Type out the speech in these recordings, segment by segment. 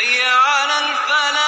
حي على الفلاح.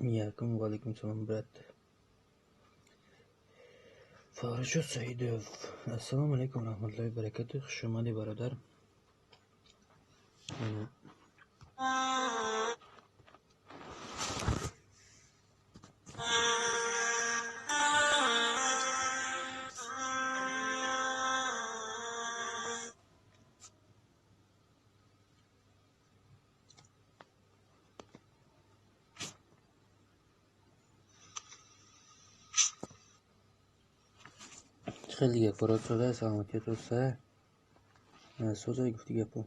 Yakum Walaikum Salam Brat. Farshad Saidov. Assalomu alaykum rahmatullohi va barakatuh. Xush omading barodar. خیلی گپ برات شده سلامتی تو سه سوزای گفتی گپو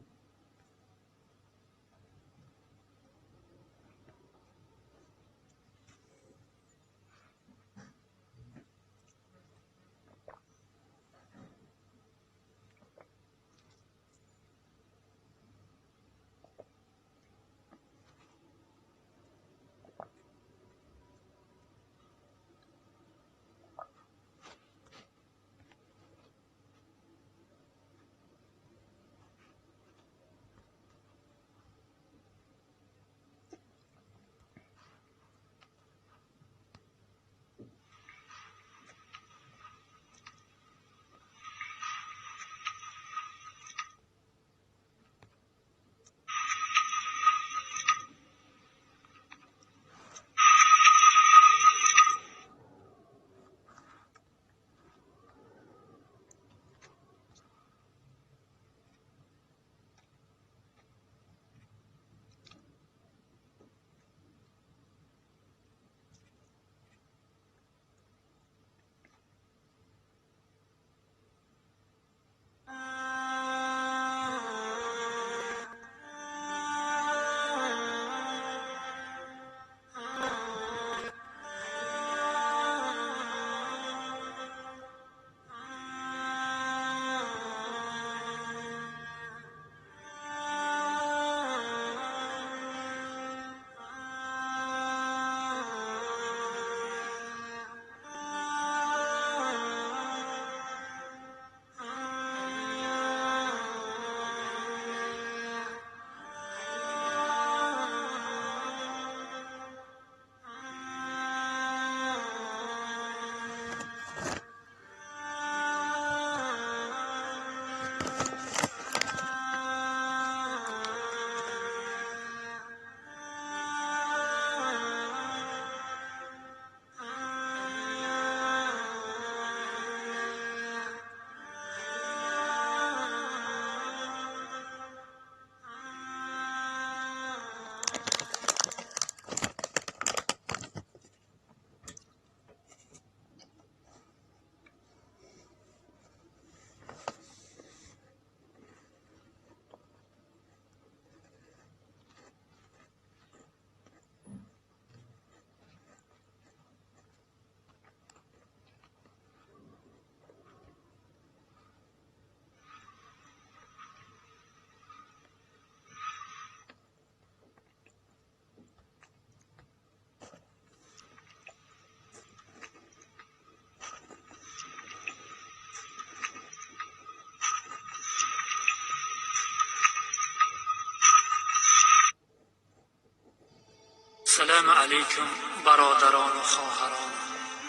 السلام علیکم برادران و خواهران.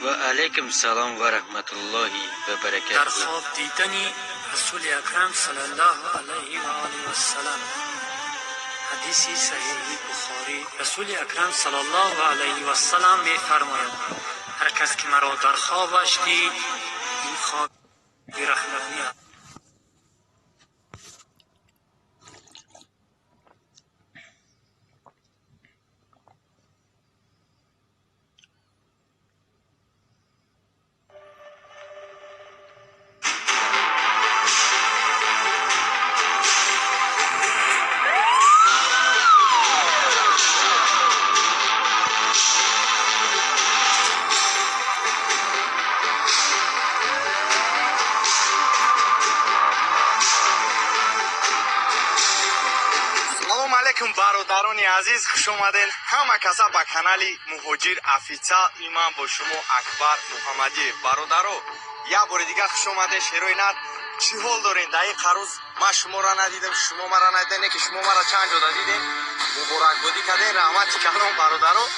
و علیکم سلام و رحمت الله و برکاته. در خواب دیدن رسول اکرم صلی الله علیه و آله و سلم. حدیث صحیح بخاری. رسول اکرم صلی الله علیه و سلم می فرماید هر کس که مرا در خوابش دید این خواب بی‌رحمتی است. برادران عزیز خوش اومدین همه کسا به کانال مهاجر افیسا. ایمان با شما اکبر محمدی. برادرو یا بار دیگه خوش اومدین. شیروی نر چی حال دارین؟ دقیقه روز ما شما را ندیدم، شما مرا ندیدین که شما مرا چند جا دیدین. مبارک بودی کردین، رحمت کردم برادرو.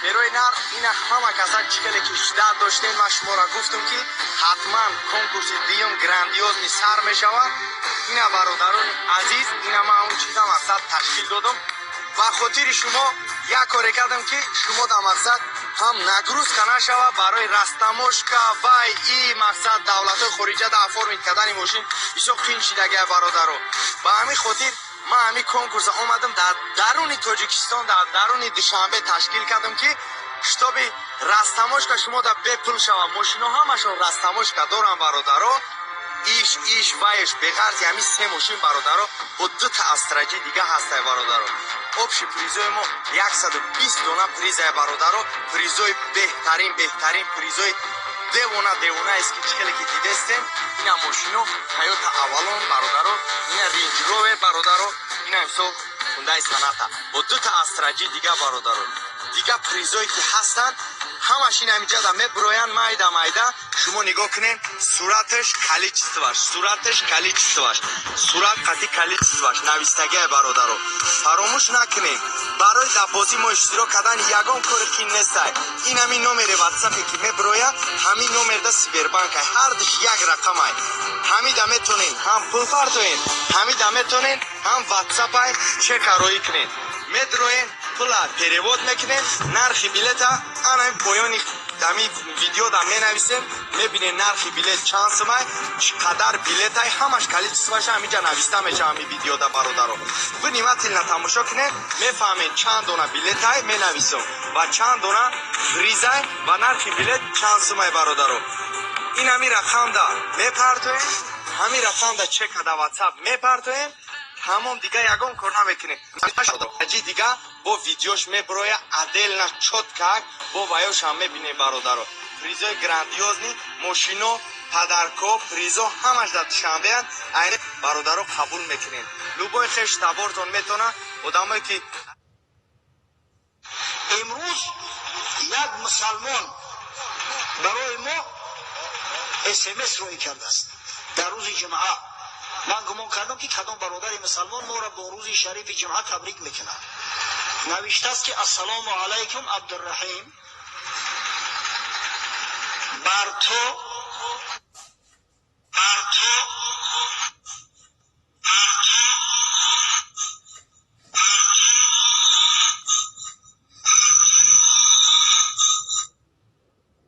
شیروی نر این همه کسا چیکلی که اشتیاق داشتین ما شما را گفتم که حتما کنکورس دیوم گراندیوز سر میشود. اینا برادران عزیز اینا ما اون چیزا مقصد تشکیل دادم و خاطر شما یک کاری کردم که شما در مقصد هم نگروز کنه شود برای رستموشکا و این مقصد دولت خارجه در فرم کردن ماشین بسیار قین شدگه برادرو. با همین خاطر ما همین کنکورس آمدم در درون تاجیکستان در درون دوشنبه تشکیل کردم که شتاب رستموشکا شما در بپل شود. ماشین ها همشون رستموشکا دارن برادرو. ایش وایش بغرض یعنی سه ماشین برادرو با دو تا استراتژی دیگه هسته برادرو. آبش پریزوی ما 120 دونه پریزه برادرو. پریزوی بهترین پریزوی دیوونه است که چکلی که دیدستیم. اینا ماشینو حیات اولون برادرو. اینا رینج روور برادرو. اینا امسو هوندای ساناتا با دو تا استراتژی دیگه برادرو. دیگه پریزوی که هستن همش این همینجا در مبرویان مایده شما نگاه کنین. صورتش کلیچستواش صورت قطعی کلیچستواش نویستگه برادرو. فراموش نکنین برای در بازی ما اشتراک کردن یگان کار که نیسته. این همین نمره واتساپی که مبرویا همین نمره در سیبربانک هر دش یک رقم های همین دا میتونین هم پول پردوین همین دا میتونین هم واتساپ های چک روی کنین مدروین پولا پریواد میکنین. نرخ بلیت انا این پایانی دمی ویدیو دا می نویسیم میبینین نرخ بلیت چند سمای چقدر بلیت های همش کلیچ سواش همینجا نویسته میشه همین ویدیو دا برادرو. بنیمت ایلنا تماشا کنین میفهمین چند دونه بلیت های می نویسیم و چند دونه فریز های و نرخ بلیت چند سمای برادرو. این همین رقم دا میپردوین همین رقم دا چک دا واتساپ میپردوین تمام دیگه یگان کار نمیکنه. اجی دیگه با ویدیوش میبروی عدل نه چوتکک با وایوش هم میبینه برادرو. پریزای گراندیوز نی ماشینو پدرکو پریزو همش در شنبه هن این برادرو قبول میکنین. لوبای خش تبارتون میتونه آدمایی که امروز یک مسلمان برای ما SMS روی کرده است در روز جمعه. من گمان کردم که کدام برادر مسلمان ما را با روز شریف جمعه تبریک میکنه. نوشته است که السلام علیکم عبدالرحیم، بر تو